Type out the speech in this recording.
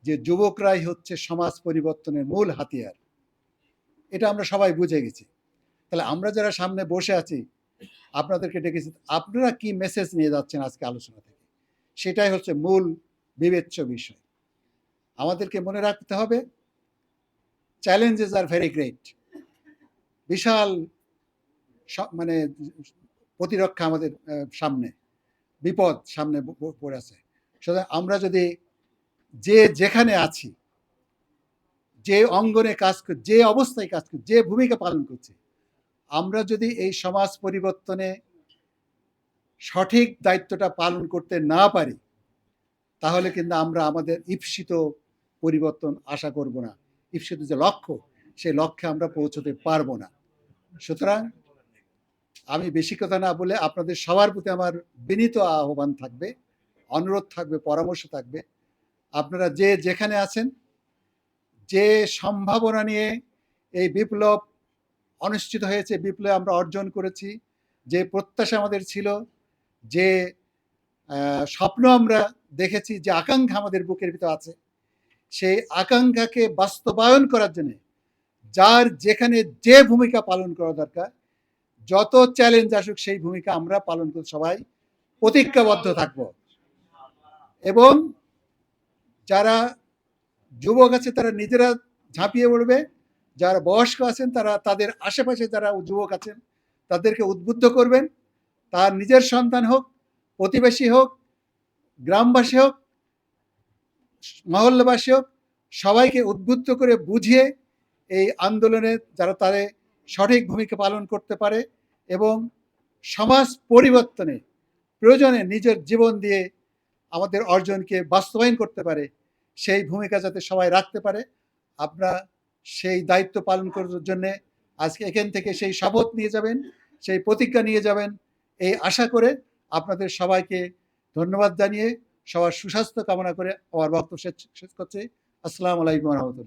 যে যুবকরাই হচ্ছে সমাজ পরিবর্তনের মূল হাতিয়ার। এটা আমরা সবাই বুঝে গেছি। তাহলে আমরা যারা সামনে বসে আছি, আপনাদেরকে ডেকেছি, আপনারা কি মেসেজ নিয়ে যাচ্ছেন আজকে আলোচনা থেকে, সেটাই হচ্ছে মূল বিবেচ্য বিষয়। আমাদেরকে মনে রাখতে হবে, চ্যালেঞ্জেস আর ভেরি গ্রেট। বিশাল মানে প্রতিরক্ষা আমাদের সামনে, বিপদ সামনে পড়ে আছে। সুতরাং আমরা যদি যে যেখানে আছি, যে অঙ্গনে কাজ করছি, যে অবস্থায় কাজ করছি, যে ভূমিকা পালন করছি, আমরা যদি এই সমাজ পরিবর্তনে সঠিক দায়িত্বটা পালন করতে না পারি, তাহলে কিন্তু আমরা আমাদের ঈপ্সিত পরিবর্তন আশা করব না। ঈপ্সিত যে লক্ষ্য, সেই লক্ষ্যে আমরা পৌঁছতে পারবো না। সুতরাং আমি বেশি কথা না বলে আপনাদের সবার প্রতি আমার বিনীত আহ্বান থাকবে, অনুরোধ থাকবে, পরামর্শ থাকবে, আপনারা যে যেখানে আছেন, যে সম্ভাবনা নিয়ে এই বিপ্লব অনুষ্ঠিত হয়েছে, বিপ্লব আমরা অর্জন করেছি, যে প্রত্যাশা আমাদের ছিল, যে স্বপ্ন আমরা দেখেছি, যে আকাঙ্ক্ষা আমাদের বুকের ভিতর আছে, সেই আকাঙ্ক্ষাকে বাস্তবায়ন করার জন্য যার যেখানে যে ভূমিকা পালন করা দরকার, যত চ্যালেঞ্জ আসুক সেই ভূমিকা আমরা পালন করতে সবাই প্রতিজ্ঞাবদ্ধ থাকব। এবং যারা যুবক আছে তারা নিজেরা ঝাঁপিয়ে পড়বে, যারা বয়স্ক আছেন তারা তাদের আশেপাশে যারা যুবক আছেন তাদেরকে উদ্বুদ্ধ করবেন। তার নিজের সন্তান হোক, প্রতিবেশী হোক, গ্রামবাসী হোক, মহল্লাবাসী হোক, সবাইকে উদ্বুদ্ধ করে বুঝিয়ে এই আন্দোলনে যারা তারে সঠিক ভূমিকা পালন করতে পারে এবং সমাজ পরিবর্তনে প্রয়োজনে নিজের জীবন দিয়ে আমাদের অর্জনকে বাস্তবায়ন করতে পারে, সেই ভূমিকা যাতে সবাই রাখতে পারে, আপনারা সেই দায়িত্ব পালন করার জন্যে আজকে এখান থেকে সেই শপথ নিয়ে যাবেন, সেই প্রতিজ্ঞা নিয়ে যাবেন, এই আশা করে আপনাদের সবাইকে ধন্যবাদ জানিয়ে সবার সুস্বাস্থ্য কামনা করে আমার বক্তব্য শেষ করছি। আসসালামু আলাইকুম রহমতুল্লাহ।